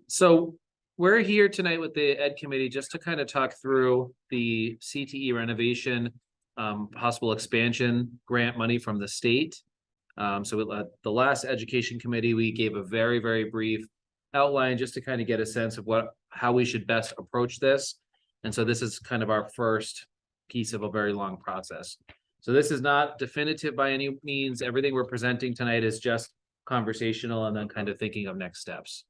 So we're here tonight with the Ed Committee just to kind of talk through the CTE renovation, possible expansion grant money from the state. So the last Education Committee, we gave a very, very brief outline just to kind of get a sense of how we should best approach this. And so this is kind of our first piece of a very long process. So this is not definitive by any means. Everything we're presenting tonight is just conversational and then kind of thinking of next steps.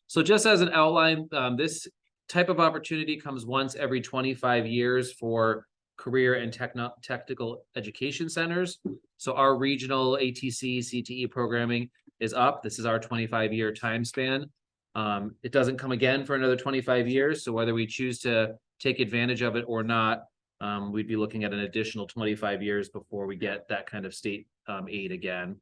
So just as an outline, this type of opportunity comes once every 25 years for career and technical education centers. So our regional ATC CTE programming is up. This is our 25-year time span. It doesn't come again for another 25 years. So whether we choose to take advantage of it or not, we'd be looking at an additional 25 years before we get that kind of state aid again.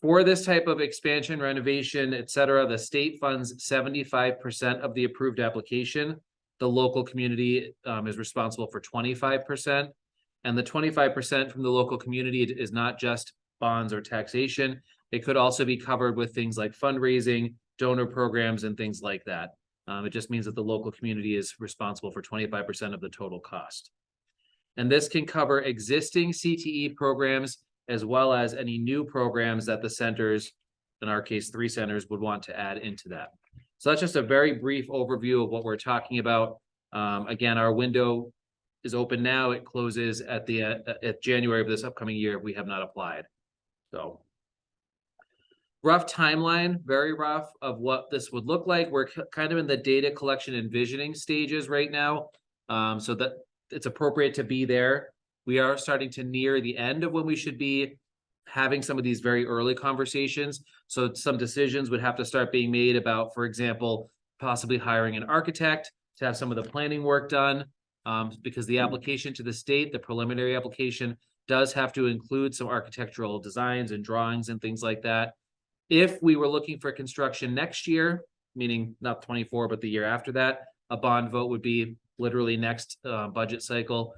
For this type of expansion, renovation, et cetera, the state funds 75% of the approved application. The local community is responsible for 25%. And the 25% from the local community is not just bonds or taxation. It could also be covered with things like fundraising, donor programs, and things like that. It just means that the local community is responsible for 25% of the total cost. And this can cover existing CTE programs as well as any new programs that the centers, in our case, 3 centers, would want to add into that. So that's just a very brief overview of what we're talking about. Again, our window is open now. It closes at January of this upcoming year if we have not applied. So rough timeline, very rough, of what this would look like. We're kind of in the data collection and visioning stages right now, so that it's appropriate to be there. We are starting to near the end of when we should be having some of these very early conversations. So some decisions would have to start being made about, for example, possibly hiring an architect to have some of the planning work done, because the application to the state, the preliminary application, does have to include some architectural designs and drawings and things like that. If we were looking for construction next year, meaning not 24, but the year after that, a bond vote would be literally next budget cycle.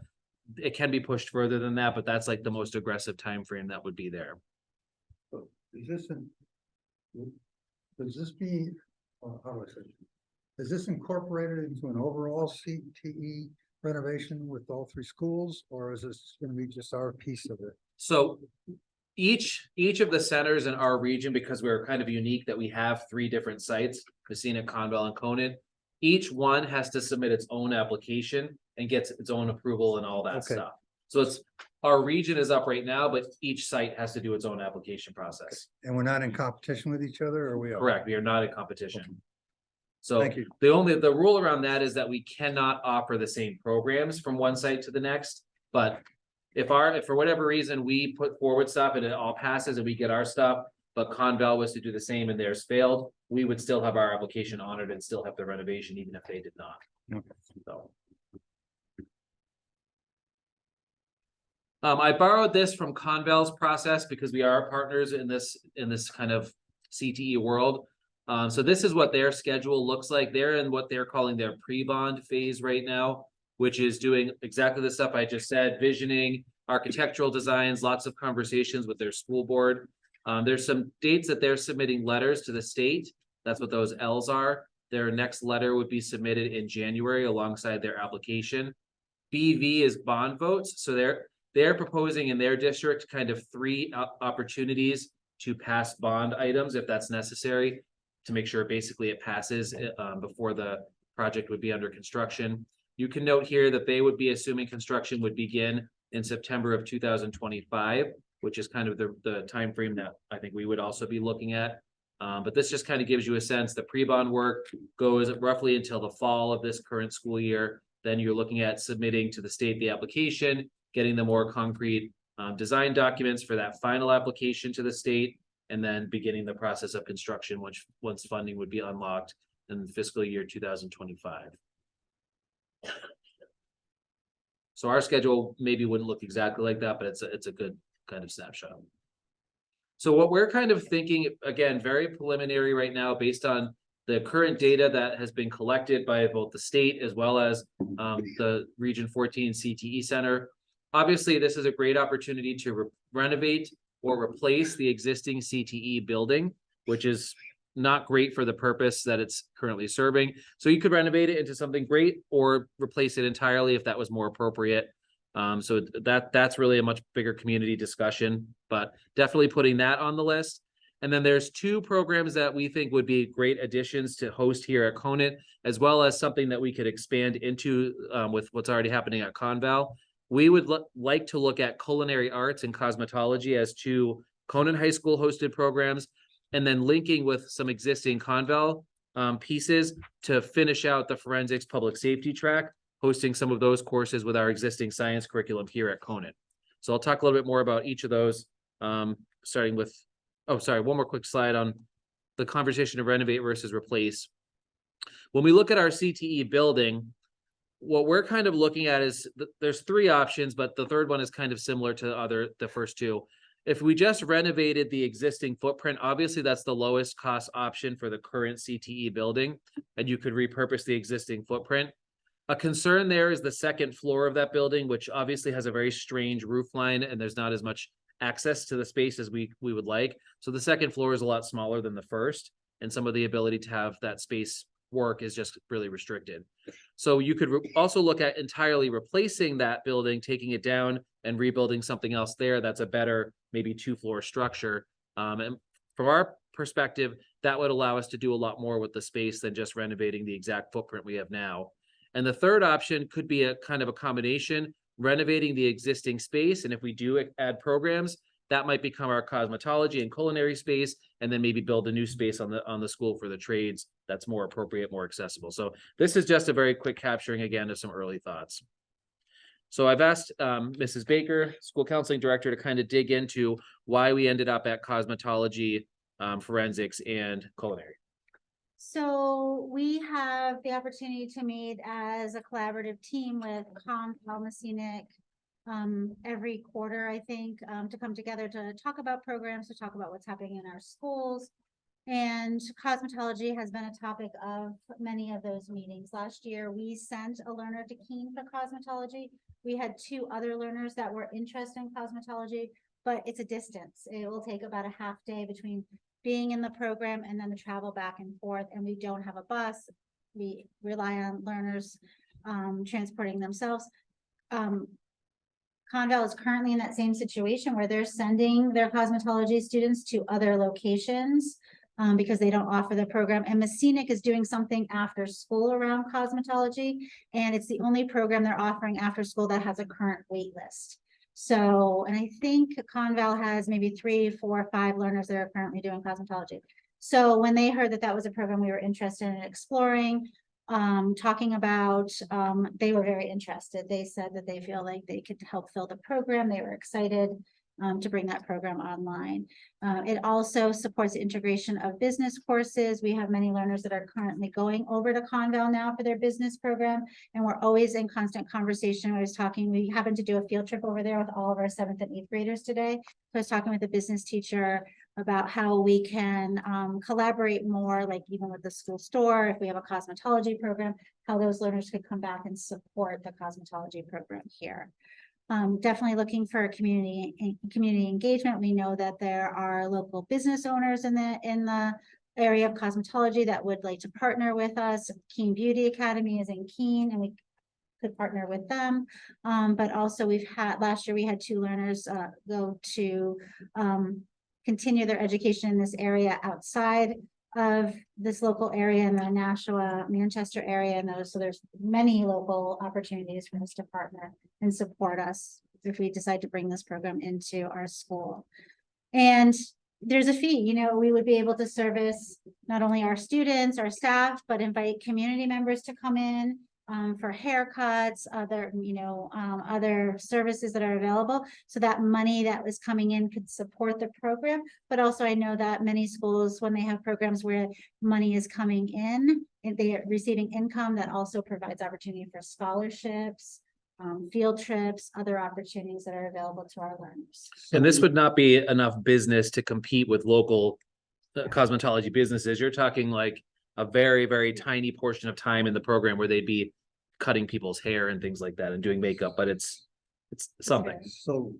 It can be pushed further than that, but that's like the most aggressive time frame that would be there. So is this incorporated into an overall CTE renovation with all 3 schools, or is this going to be just our piece of it? So each of the centers in our region, because we're kind of unique that we have 3 different sites, Messina, Conval, and Conant, each one has to submit its own application and gets its own approval and all that stuff. So our region is up right now, but each site has to do its own application process. And we're not in competition with each other, or we are? Correct. We are not in competition. Okay. So Thank you. the rule around that is that we cannot offer the same programs from one site to the next. But if for whatever reason we put forward stuff and it all passes and we get our stuff, but Conval was to do the same and theirs failed, we would still have our application honored and still have the renovation, even if they did not. Okay. So I borrowed this from Conval's process because we are partners in this kind of CTE world. So this is what their schedule looks like. They're in what they're calling their pre-bond phase right now, which is doing exactly the stuff I just said: visioning, architectural designs, lots of conversations with their school board. There's some dates that they're submitting letters to the state. That's what those L's are. Their next letter would be submitted in January alongside their application. BV is bond votes. So they're proposing in their district kind of 3 opportunities to pass bond items if that's necessary, to make sure basically it passes before the project would be under construction. You can note here that they would be assuming construction would begin in September of 2025, which is kind of the time frame that I think we would also be looking at. But this just kind of gives you a sense. The pre-bond work goes roughly until the fall of this current school year. Then you're looking at submitting to the state the application, getting the more concrete design documents for that final application to the state, and then beginning the process of construction, which once funding would be unlocked in fiscal year 2025. So our schedule maybe wouldn't look exactly like that, but it's a good kind of snapshot. So what we're kind of thinking, again, very preliminary right now, based on the current data that has been collected by both the state as well as the Region 14 CTE Center. Obviously, this is a great opportunity to renovate or replace the existing CTE building, which is not great for the purpose that it's currently serving. So you could renovate it into something great or replace it entirely if that was more appropriate. So that's really a much bigger community discussion, but definitely putting that on the list. And then there's two programs that we think would be great additions to host here at Conant, as well as something that we could expand into with what's already happening at Conval. We would like to look at Culinary Arts and Cosmetology as two Conant High School hosted programs, and then linking with some existing Conval pieces to finish out the forensics public safety track, hosting some of those courses with our existing science curriculum here at Conant. So I'll talk a little bit more about each of those, starting with, oh, sorry, one more quick slide on the conversation of renovate versus replace. When we look at our CTE building, what we're kind of looking at is there's three options, but the third one is kind of similar to the first two. If we just renovated the existing footprint, obviously that's the lowest cost option for the current CTE building, and you could repurpose the existing footprint. A concern there is the second floor of that building, which obviously has a very strange roof line, and there's not as much access to the space as we would like. So the second floor is a lot smaller than the first, and some of the ability to have that space work is just really restricted. So you could also look at entirely replacing that building, taking it down and rebuilding something else there that's a better, maybe 2-floor structure. And from our perspective, that would allow us to do a lot more with the space than just renovating the exact footprint we have now. And the third option could be a kind of a combination, renovating the existing space. And if we do add programs, that might become our cosmetology and culinary space, and then maybe build a new space on the school for the trades that's more appropriate, more accessible. So this is just a very quick capturing again of some early thoughts. So I've asked Mrs. Baker, school counseling director, to kind of dig into why we ended up at cosmetology, forensics, and culinary. So we have the opportunity to meet as a collaborative team with Messinic every quarter, I think, to come together to talk about programs, to talk about what's happening in our schools. And cosmetology has been a topic of many of those meetings. Last year, we sent a learner to Keene for cosmetology. We had 2 other learners that were interested in cosmetology, but it's a distance. It will take about a half day between being in the program and then the travel back and forth. And we don't have a bus. We rely on learners transporting themselves. Conval is currently in that same situation where they're sending their cosmetology students to other locations because they don't offer the program. And Messinic is doing something after school around cosmetology, and it's the only program they're offering after school that has a current wait list. So, and I think Conval has maybe 3, 4, 5 learners that are currently doing cosmetology. So when they heard that that was a program we were interested in exploring, talking about, they were very interested. They said that they feel like they could help fill the program. They were excited to bring that program online. It also supports the integration of business courses. We have many learners that are currently going over to Conval now for their business program, and we're always in constant conversation. We happened to do a field trip over there with all of our 7th and 8th graders today. So I was talking with the business teacher about how we can collaborate more, like even with the school store, if we have a cosmetology program, how those learners could come back and support the cosmetology program here. Definitely looking for community engagement. We know that there are local business owners in the area of cosmetology that would like to partner with us. Keene Beauty Academy is in Keene, and we could partner with them. But also last year we had 2 learners go to continue their education in this area outside of this local area in the Nashua, Manchester area, and so there's many local opportunities for us to partner and support us if we decide to bring this program into our school. And there's a fee, we would be able to service not only our students, our staff, but invite community members to come in for haircuts, other services that are available. So that money that was coming in could support the program. But also I know that many schools, when they have programs where money is coming in and they are receiving income, that also provides opportunity for scholarships, field trips, other opportunities that are available to our learners. And this would not be enough business to compete with local cosmetology businesses. You're talking like a very, very tiny portion of time in the program where they'd be cutting people's hair and things like that and doing makeup, but it's something. So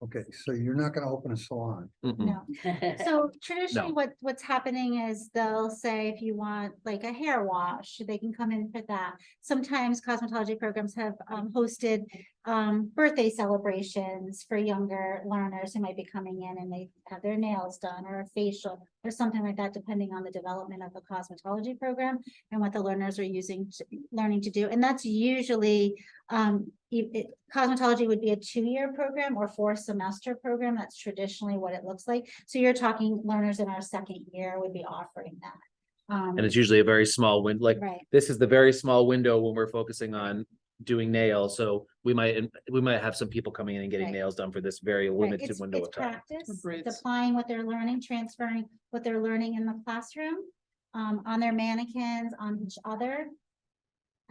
Okay, so you're not gonna open a salon. Mm-mm. No. So traditionally, No. what's happening is they'll say if you want like a hair wash, they can come in for that. Sometimes cosmetology programs have hosted birthday celebrations for younger learners who might be coming in and they have their nails done or a facial or something like that, depending on the development of the cosmetology program and what the learners are learning to do. And that's usually cosmetology would be a 2-year program or 4-semester program. That's traditionally what it looks like. So you're talking learners in our second year would be offering that. And it's usually a very small window, like Right. this is the very small window when we're focusing on doing nails. So we might have some people coming in and getting Right. nails done for this very Right. limited window It's of time. practice, Braids. it's applying what they're learning, transferring what they're learning in the classroom, on their mannequins, on each other,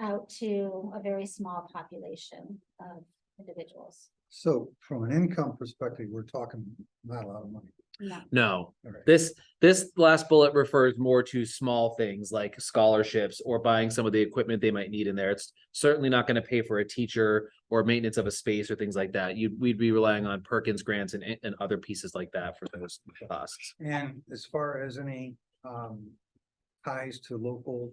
out to a very small population of individuals. So from an income perspective, we're talking not a lot of money. No. No, All right. this last bullet refers more to small things like scholarships or buying some of the equipment they might need in there. It's certainly not going to pay for a teacher or maintenance of a space or things like that. We'd be relying on Perkins grants and other pieces like that for those costs. And as far as any ties to local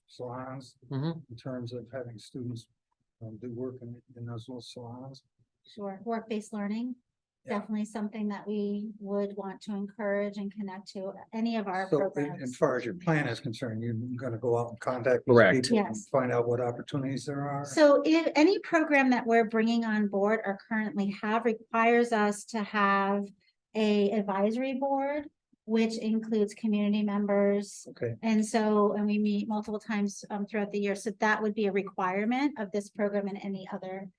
salons Mhm. in terms of having students do work in those little salons. Sure, work-based learning, Yeah. definitely something that we would want to encourage and connect to any of our So programs. as far as your plan is concerned, you're gonna go out and contact these Correct. people and Yes. find out what opportunities there are. So if any program that we're bringing on board or currently have requires us to have a advisory board, which includes community members. Okay, And we meet multiple times throughout the year. So that would be a requirement of this program and any other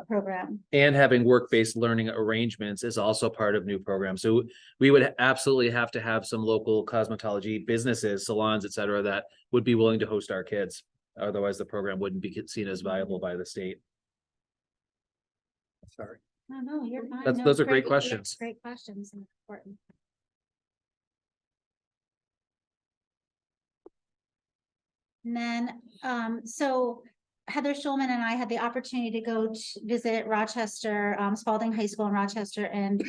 program. And having work-based learning arrangements is also part of new programs. So we would absolutely have to have some local cosmetology businesses, salons, et cetera, that would be willing to host our kids. Otherwise, the program wouldn't be seen as viable by the state. sorry. No, you're fine. That's- No, those it's are great yeah, questions. Great questions and important. And then, so Heather Schulman and I had the opportunity to go to visit Rochester, Spalding High School in Rochester and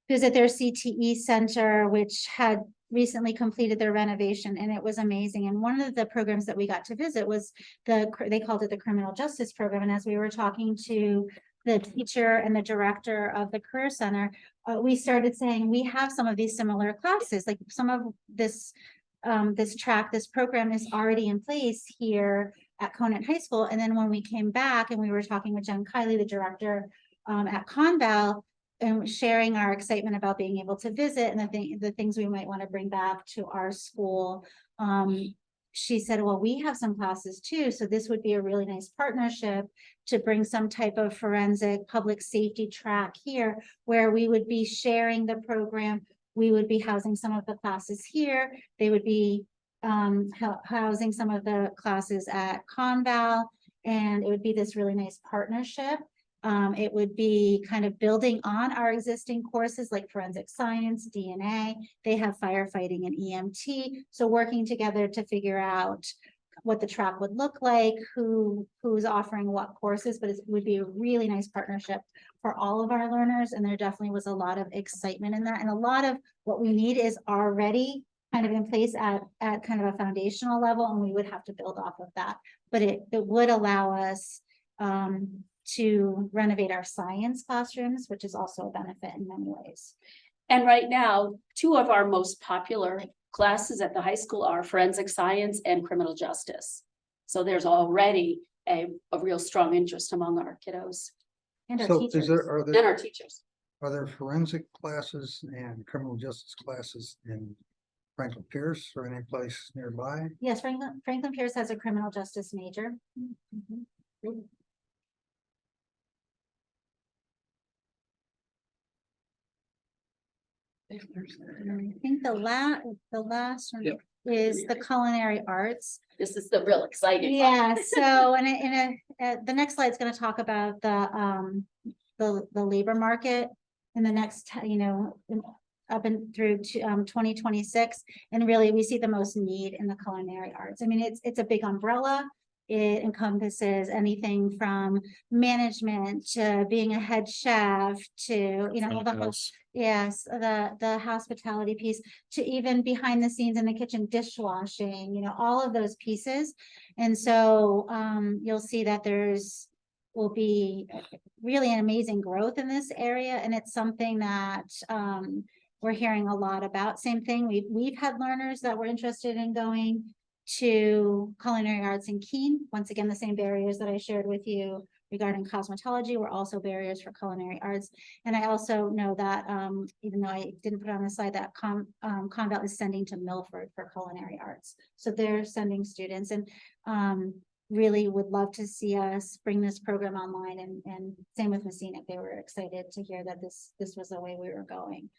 visit their CTE center, which had recently completed their renovation, and it was amazing. And one of the programs that we got to visit was they called it the Criminal Justice Program. And as we were talking to the teacher and the director of the Career Center, we started saying, we have some of these similar classes, like some of this this program is already in place here at Conant High School. And then when we came back and we were talking with Jen Kiley, the director at Conval, and sharing our excitement about being able to visit and the things we might want to bring back to our school. She said, well, we have some classes too. So this would be a really nice partnership to bring some type of forensic public safety track here where we would be sharing the program. We would be housing some of the classes here. They would be housing some of the classes at Conval, and it would be this really nice partnership. It would be kind of building on our existing courses like forensic science, DNA. They have firefighting and EMT. So working together to figure out what the track would look like, who's offering what courses, but it would be a really nice partnership for all of our learners. And there definitely was a lot of excitement in that. And a lot of what we need is already kind of in place at kind of a foundational level, and we would have to build off of that. But it would allow us to renovate our science classrooms, which is also a benefit in many ways. And right now, 2 of our most popular classes at the high school are forensic science and criminal justice. So there's already a real strong interest among our kiddos And our So teachers. and our teachers. Are there forensic classes and criminal justice classes in Franklin Pierce or any place nearby? Yes, Franklin Pierce has a criminal justice major. Mhm. And I think the last one Yep. is the Culinary Arts. This is the real exciting. Yeah, so the next slide is going to talk about the labor market in the next, up and through 2026. And really, we see the most need in the culinary arts. I mean, it's a big umbrella. It encompasses anything from management to being a head chef to, you know, all Front the of house. yes, the hospitality piece to even behind the scenes in the kitchen, dishwashing, you know, all of those pieces. And so you'll see that will be really an amazing growth in this area. And it's something that we're hearing a lot about. Same thing, we've had learners that were interested in going to Culinary Arts in Keene. Once again, the same barriers that I shared with you regarding cosmetology were also barriers for Culinary Arts. And I also know that, even though I didn't put it on the slide, that Conval is sending to Milford for Culinary Arts. So they're sending students, and really would love to see us bring this program online, and same with Messina. They were excited to hear that this was the way we were going.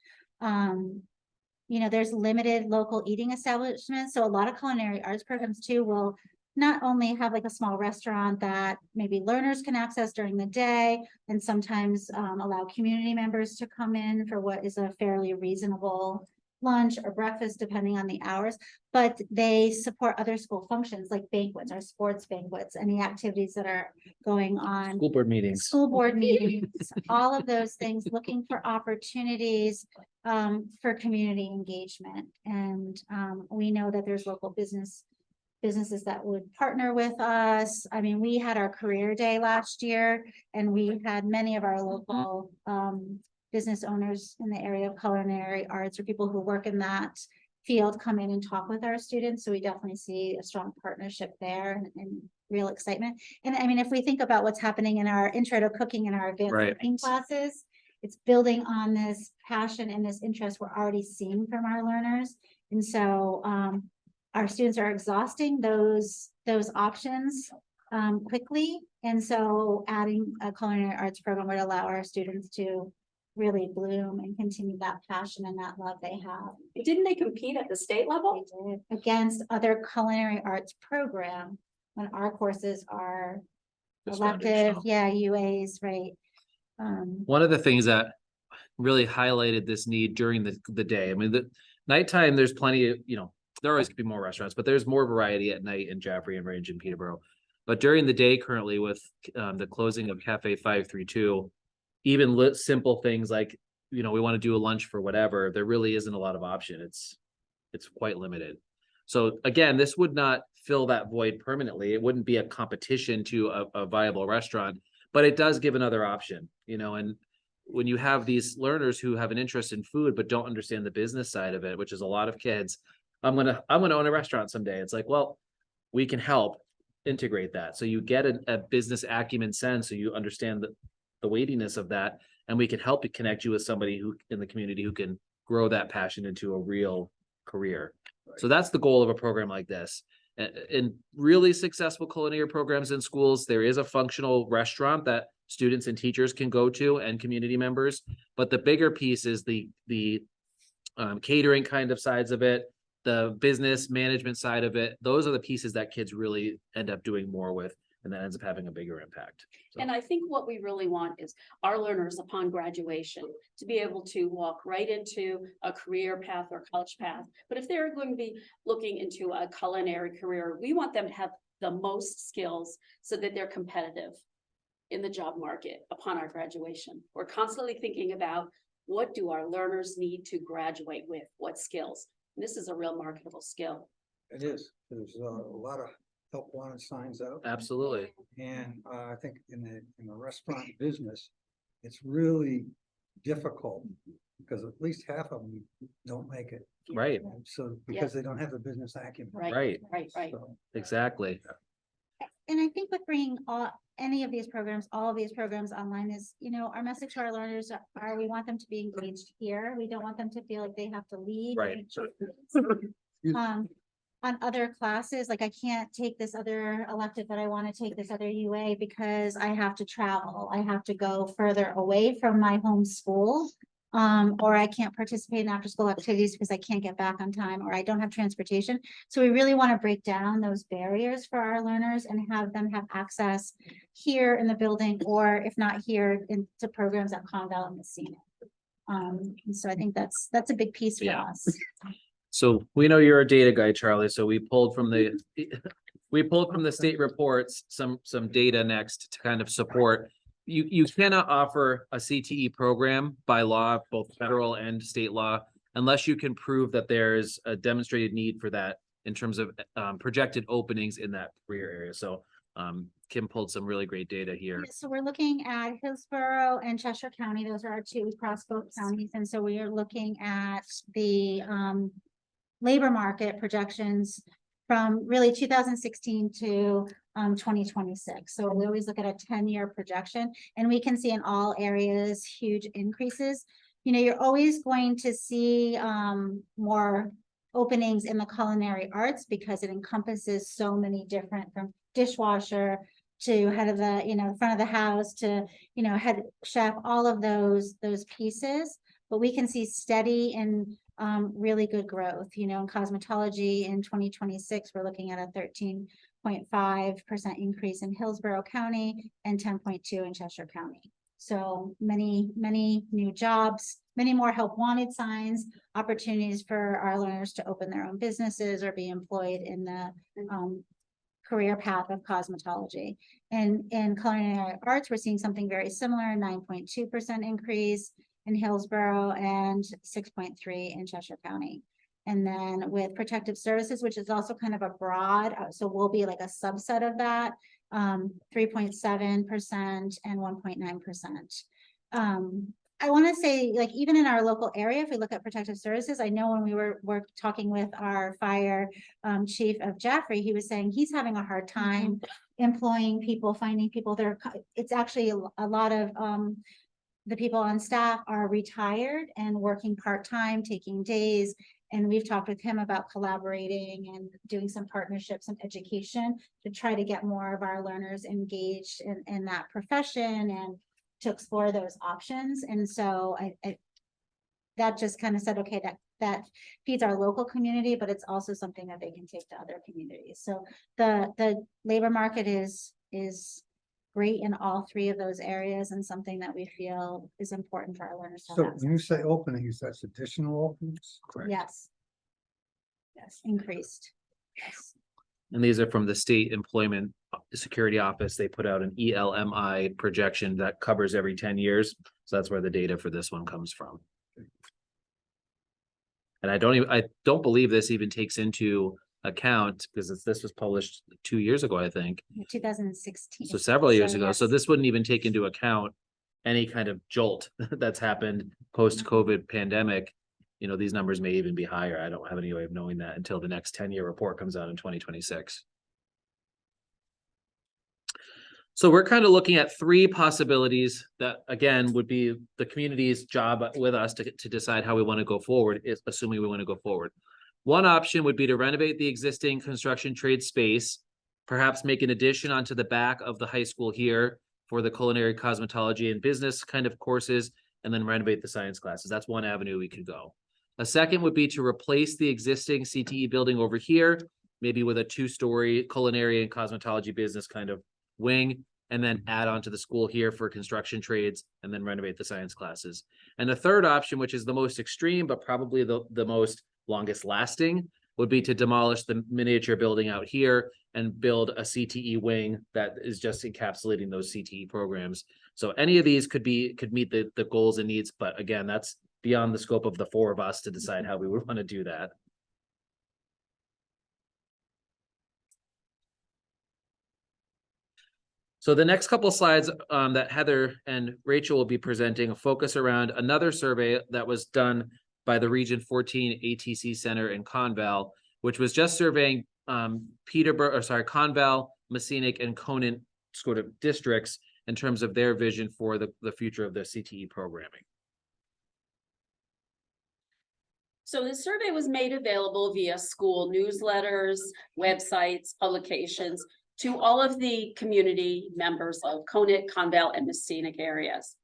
You know, there's limited local eating establishments. So a lot of Culinary Arts programs too will not only have like a small restaurant that maybe learners can access during the day, and sometimes allow community members to come in for what is a fairly reasonable lunch or breakfast, depending on the hours, but they support other school functions like banquets or sports banquets, any activities that are going on. School board meetings. School board meetings, all of those things, looking for opportunities for community engagement. And we know that there's local businesses that would partner with us. I mean, we had our career day last year, and we had many of our local business owners in the area of Culinary Arts or people who work in that field come in and talk with our students. So we definitely see a strong partnership there, and real excitement. And I mean, if we think about what's happening in our intro to cooking and our advanced cooking classes, it's building on this passion and this interest we're already seeing from our learners. And so our students are exhausting those options quickly. And so adding a Culinary Arts program would allow our students to really bloom and continue that passion and that love they have. Didn't they compete at the state level? They did against other Culinary Arts program when our courses are Just elective, foundational. yeah, UAs, right? One of the things that really highlighted this need during the day, I mean, the nighttime, there's plenty of, you know, there always could be more restaurants, but there's more variety at night in Jaffrey and Range and Peterborough. But during the day currently with the closing of Cafe 532, even simple things like, you know, we want to do a lunch for whatever, there really isn't a lot of option. It's quite limited. So again, this would not fill that void permanently. It wouldn't be a competition to a viable restaurant, but it does give another option, you know. And when you have these learners who have an interest in food but don't understand the business side of it, which is a lot of kids, I'm gonna own a restaurant someday. It's like, well, we can help integrate that. So you get a business acumen sense, so you understand the weightiness of that, and we can help you connect you with somebody who in the community who can grow that passion into a real career. So that's the goal of a program like this. In really successful culinary programs in schools, there is a functional restaurant that students and teachers can go to and community members. But the bigger piece is the catering kind of sides of it, the business management side of it. Those are the pieces that kids really end up doing more with, and that ends up having a bigger impact. So. And I think what we really want is our learners upon graduation to be able to walk right into a career path or college path. But if they're going to be looking into a culinary career, we want them to have the most skills so that they're competitive in the job market upon our graduation. We're constantly thinking about, what do our learners need to graduate with? What skills? And this is a real marketable skill. It is. There's a lot of help wanted signs out. Absolutely. And I think in the restaurant business, it's really difficult because at least half of them don't make it. Right. So because they don't have the business acumen. Right. So, Exactly. And I think with bringing all of these programs online is, you know, our message to our learners are we want them to be engaged here. We don't want them to feel like they have to leave. Right. On other classes, like I can't take this other elective, but I want to take this other UA because I have to travel. I have to go further away from my home school. Or I can't participate in after school activities because I can't get back on time, or I don't have transportation. So we really want to break down those barriers for our learners and have them have access here in the building, or if not here, into programs at Conval and Messina. And so I think that's a big piece for us. So we know you're a data guy, Charlie. So we pulled from the We pulled from the state reports some data next to kind of support. You cannot offer a CTE program by law, both federal and state law, unless you can prove that there's a demonstrated need for that in terms of projected openings in that career area. So Kim pulled some really great data here. Yeah, so we're looking at Hillsborough and Cheshire County. Those are our two across both counties. And so we are looking at the labor market projections from really 2016 to 2026. So we always look at a 10-year projection, and we can see in all areas huge increases. You know, you're always going to see more openings in the culinary arts because it encompasses so many different, from dishwasher to head of the, you know, front of the house to, you know, head chef, all of those pieces. But we can see steady and really good growth. You know, in cosmetology in 2026, we're looking at a 13.5% increase in Hillsborough County and 10.2% in Cheshire County. So many new jobs, many more help wanted signs, opportunities for our learners to open their own businesses or be employed in the career path of cosmetology. And in culinary arts, we're seeing something very similar, 9.2% increase in Hillsborough and 6.3% in Cheshire County. And then with protective services, which is also kind of a broad, so we'll be like a subset of that, 3.7% and 1.9%. I want to say, like, even in our local area, if we look at protective services, I know when we were talking with our fire chief of Jaffrey, he was saying he's having a hard time employing people, finding people. It's actually a lot of the people on staff are retired and working part-time, taking days. And we've talked with him about collaborating and doing some partnerships and education to try to get more of our learners engaged in that profession and to explore those options. And so I that just kind of said, okay, that feeds our local community, but it's also something that they can take to other communities. So the labor market is great in all three of those areas, and something that we feel is important for our learners to So have when you access say to. openings, that's additional openings? Correct. Yes. Yes, increased. Yes. And these are from the State Employment Security Office. They put out an ELMI projection that covers every 10 years. So that's where the data for this one comes from. And I don't believe this even takes into account, because this was published 2 years ago, I think. 2016. So several years ago. yes. So this wouldn't even take into account any kind of jolt that's happened post-COVID pandemic. You know, these numbers may even be higher. I don't have any way of knowing that until the next 10-year report comes out in 2026. So we're kind of looking at three possibilities that, again, would be the community's job with us to decide how we want to go forward, assuming we want to go forward. One option would be to renovate the existing construction trade space, perhaps make an addition onto the back of the high school here for the culinary, cosmetology, and business kind of courses, and then renovate the science classes. That's one avenue we could go. A second would be to replace the existing CTE building over here, maybe with a 2-story culinary and cosmetology business kind of wing, and then add on to the school here for construction trades, and then renovate the science classes. And the third option, which is the most extreme, but probably the most longest lasting, would be to demolish the miniature building out here and build a CTE wing that is just encapsulating those CTE programs. So any of these could meet the goals and needs, but again, that's beyond the scope of the four of us to decide how we would want to do that. So the next couple of slides that Heather and Rachel will be presenting focus around another survey that was done by the Region 14 ATC Center in Conval, which was just surveying Conval, Messinic, and Conant sort of districts in terms of their vision for the future of their CTE programming. So the survey was made available via school newsletters, websites, publications to all of the community members of Conant, Conval, and Messinic areas.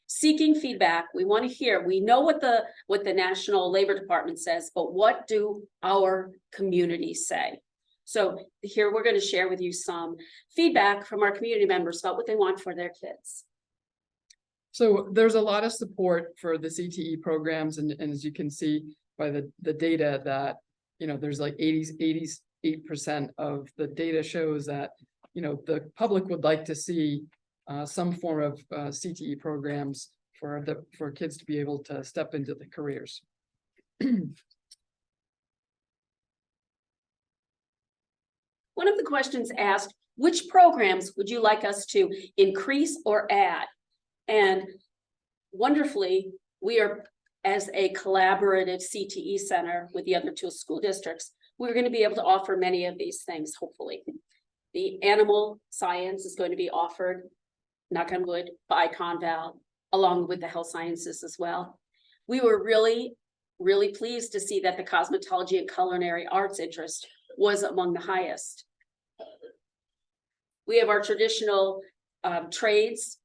Seeking feedback, we want to hear, we know what the National Labor Department says, but what do our communities say? So here we're going to share with you some feedback from our community members about what they want for their kids. So there's a lot of support for the CTE programs, and as you can see by the data that, you know, there's like 80% 8% of the data shows that, you know, the public would like to see some form of CTE programs for kids to be able to step into the careers. One of the questions asked, which programs would you like us to increase or add? And wonderfully, we are, as a collaborative CTE center with the other two school districts, we're going to be able to offer many of these things, hopefully. The animal science is going to be offered, knock on wood, by Conval, along with the health sciences as well. We were really pleased to see that the cosmetology and culinary arts interest was among the highest. We have our traditional trades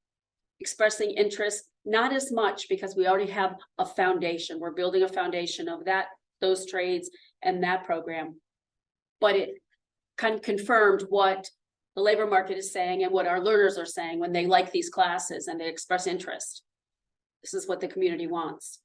expressing interest, not as much because we already have a foundation. We're building a foundation of those trades and that program. But it kind of confirmed what the labor market is saying and what our learners are saying when they like these classes and they express interest. This is what the community wants.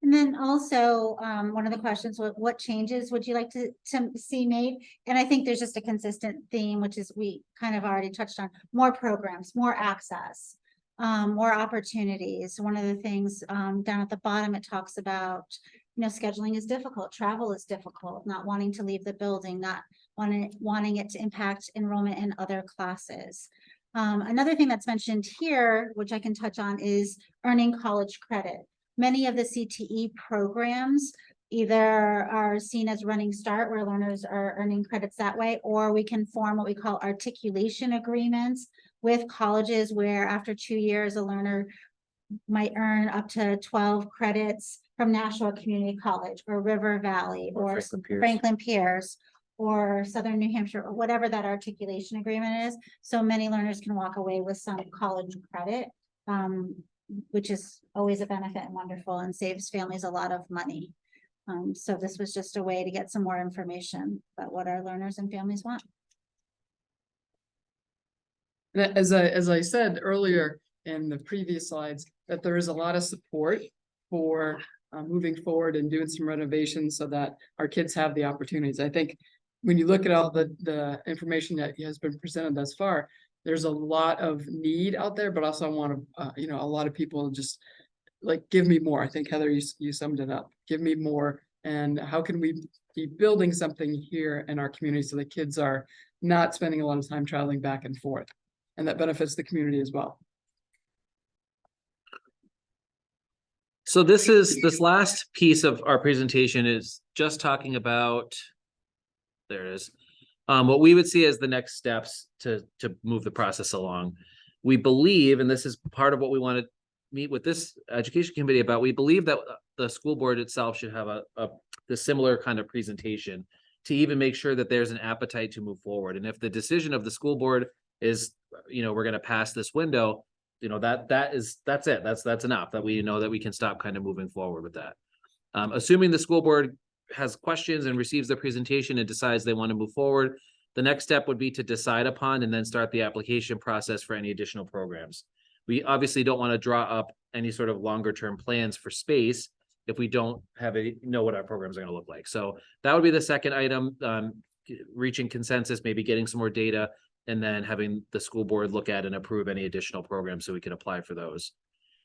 And then also, one of the questions, what changes would you like to see made? And I think there's just a consistent theme, which is we kind of already touched on more programs, more access, more opportunities. One of the things down at the bottom, it talks about, you know, scheduling is difficult, travel is difficult, not wanting to leave the building, not wanting it to impact enrollment in other classes. Another thing that's mentioned here, which I can touch on, is earning college credit. Many of the CTE programs either are seen as running start, where learners are earning credits that way, or we can form what we call articulation agreements with colleges, where after 2 years, a learner might earn up to 12 credits from Nashua Community College or River Valley or Franklin Pierce or Southern New Hampshire, or whatever that articulation agreement is. So many learners can walk away with some college credit, which is always a benefit and wonderful and saves families a lot of money. So this was just a way to get some more information about what our learners and families want. As I said earlier in the previous slides, that there is a lot of support for moving forward and doing some renovations so that our kids have the opportunities. I think when you look at all the information that has been presented thus far, there's a lot of need out there, but also I want to, you know, a lot of people just like, give me more. I think Heather, you summed it up. Give me more. And how can we be building something here in our community so the kids are not spending a lot of time traveling back and forth, and that benefits the community as well. So this last piece of our presentation is just talking about, there it is, what we would see as the next steps to move the process along. We believe, and this is part of what we want to meet with this education committee about, we believe that the school board itself should have the similar kind of presentation to even make sure that there's an appetite to move forward. And if the decision of the school board is, you know, we're going to pass this window, you know, that's it. That's enough, that we know that we can stop kind of moving forward with that. Assuming the school board has questions and receives the presentation and decides they want to move forward, the next step would be to decide upon and then start the application process for any additional programs. We obviously don't want to draw up any sort of longer term plans for space if we don't know what our programs are going to look like. So that would be the second item, reaching consensus, maybe getting some more data, and then having the school board look at and approve any additional programs so we can apply for those.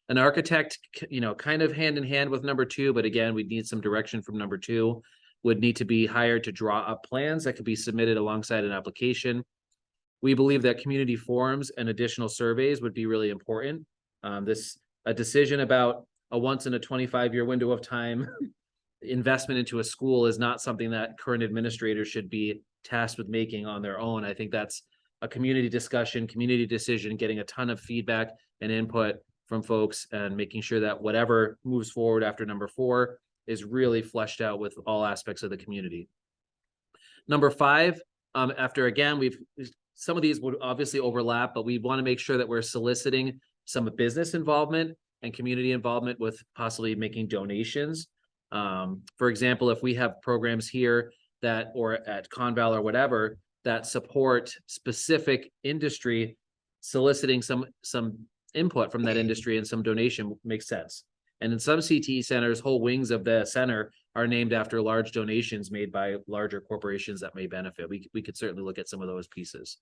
An architect, you know, kind of hand in hand with number 2, but again, we'd need some direction from number 2, would need to be hired to draw up plans that could be submitted alongside an application. We believe that community forums and additional surveys would be really important. A decision about a once in a 25-year window of time investment into a school is not something that current administrators should be tasked with making on their own. I think that's a community discussion, community decision, getting a ton of feedback and input from folks and making sure that whatever moves forward after number 4 is really fleshed out with all aspects of the community. Number 5, after again, some of these would obviously overlap, but we want to make sure that we're soliciting some business involvement and community involvement with possibly making donations. For example, if we have programs here that, or at Conval or whatever, that support specific industry, soliciting some input from that industry and some donation makes sense. And in some CTE centers, whole wings of the center are named after large donations made by larger corporations that may benefit. We could certainly look at some of those pieces.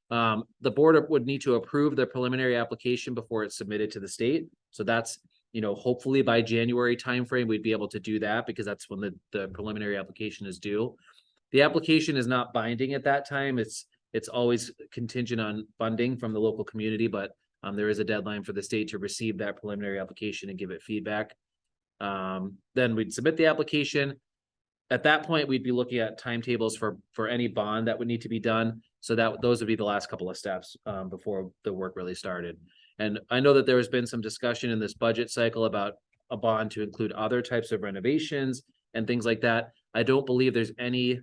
The board would need to approve the preliminary application before it's submitted to the state. So that's, hopefully by January timeframe, we'd be able to do that because that's when the preliminary application is due. The application is not binding at that time. It's always contingent on funding from the local community, but there is a deadline for the state to receive that preliminary application and give it feedback. Then we'd submit the application. At that point, we'd be looking at timetables for any bond that would need to be done. So those would be the last couple of steps before the work really started. And I know that there has been some discussion in this budget cycle about a bond to include other types of renovations and things like that. I don't believe there's any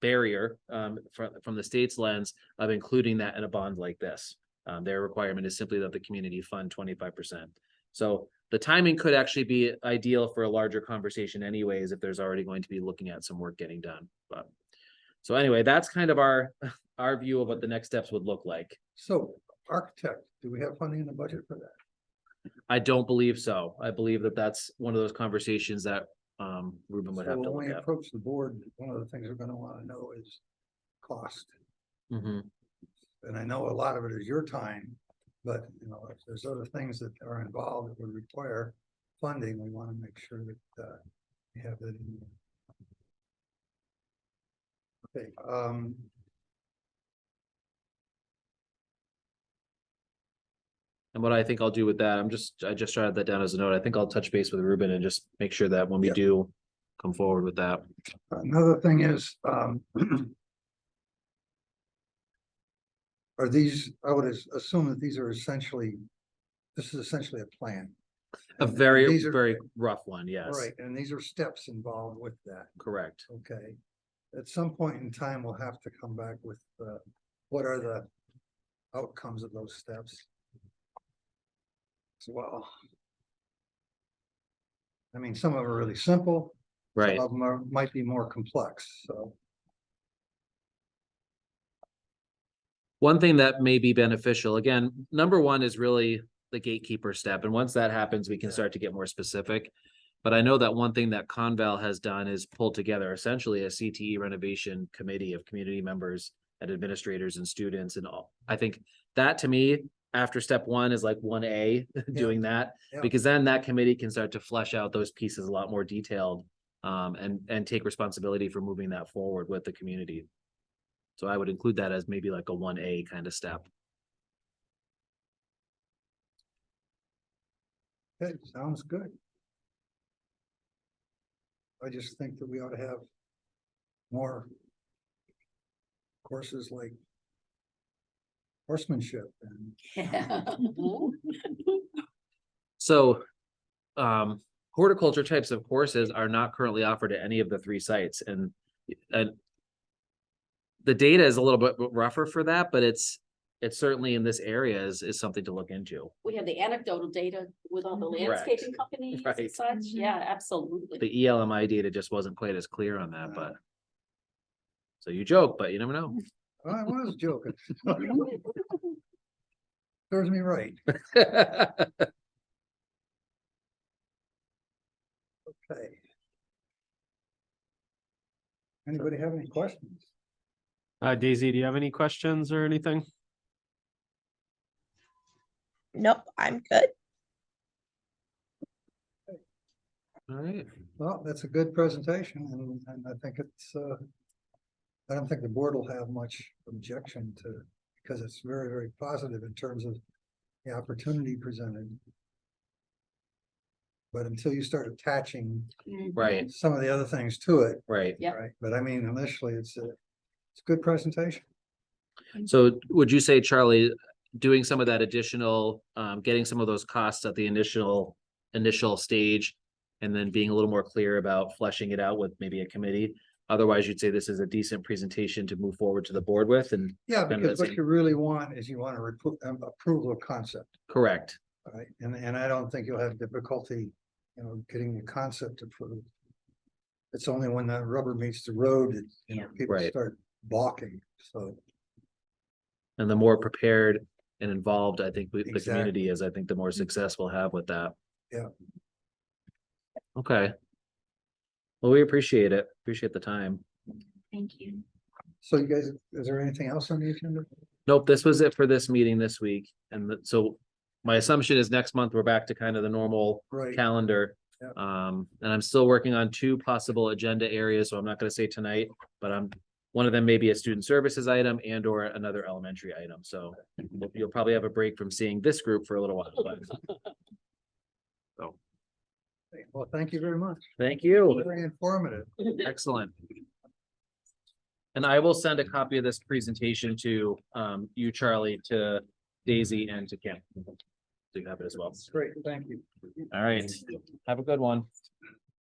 barrier from the state's lens of including that in a bond like this. Their requirement is simply that the community fund 25%. So the timing could actually be ideal for a larger conversation anyways, if there's already going to be looking at some work getting done. But so anyway, that's kind of our view of what the next steps would look like. So architect, do we have funding in the budget for that? I don't believe so. I believe that that's one of those conversations that Ruben would So have to when look we at. approach the board, one of the things we're gonna wanna know is cost. Mhm. And I know a lot of it is your time, but if there's other things that are involved that would require funding, we wanna make sure that we have that in. Okay, And what I think I'll do with that, I just jotted that down as a note. I think I'll touch base with Ruben and just make sure that when we Yeah. do come forward with that. another thing is, are these, I would assume that these are essentially, this is essentially a plan. A And very, these are- very rough one, yes. Right, and these are steps involved with that, Correct. okay? At some point in time, we'll have to come back with, what are the outcomes of those steps? As well. I mean, some of them are really simple. Right. Some of them might be more complex, so. One thing that may be beneficial, again, number one is really the gatekeeper step. And once that happens, we can start to get more specific. But I know that one thing that Conval has done is pull together essentially a CTE renovation committee of community members and administrators and students and all. I think that to me, after step one is like 1A, doing that, Yeah. because then that committee can start to flesh out those pieces a lot more detailed and take responsibility for moving that forward with the community. So I would include that as maybe like a 1A kind of step. Okay, sounds good. I just think that we ought to have more courses like horsemanship and So horticulture types of courses are not currently offered at any of the 3 sites, and the data is a little bit rougher for that, but it's certainly in this area is something to look into. We have the anecdotal data with all the Correct. landscaping companies and Right. such. Yeah, absolutely. The ELMI data just wasn't quite as clear on that, but so you joke, but you never know. I was joking. Serves me right. Okay. Anybody have any questions? Daisy, do you have any questions or anything? Nope, I'm good. All right. Well, that's a good presentation and I think it's, I don't think the board will have much objection to, because it's very, very positive in terms of the opportunity presented. But until you start attaching Mhm. Right, some of the other things to it, right. Yep. right? But I mean, initially, it's a good presentation. So would you say, Charlie, doing some of that additional, getting some of those costs at the initial stage, and then being a little more clear about fleshing it out with maybe a committee? Otherwise, you'd say this is a decent presentation to move forward to the board with and Yeah, Kind of because that what same- you really want is you want to approval of concept, correct. right? And I don't think you'll have difficulty, getting the concept approved. It's only when that rubber meets the road that, people Right. start balking, so. And the more prepared and involved, I think the Exactly. community is, I think the more success we'll have with that. Okay. Well, we appreciate it. Appreciate the time. Thank you. So you guys, is there anything else on the agenda? Nope, this was it for this meeting this week. And so my assumption is next month we're back to kind of the normal Right. calendar. Yep. And I'm still working on 2 possible agenda areas, so I'm not gonna say tonight, but one of them may be a student services item and or another elementary item. So you'll probably have a break from seeing this group for a little while. but- Well, thank you very much. Thank you. Very informative. Excellent. And I will send a copy of this presentation to you, Charlie, to Daisy and to Kim. So you have it as well. Great, thank you. All right. Have a good one.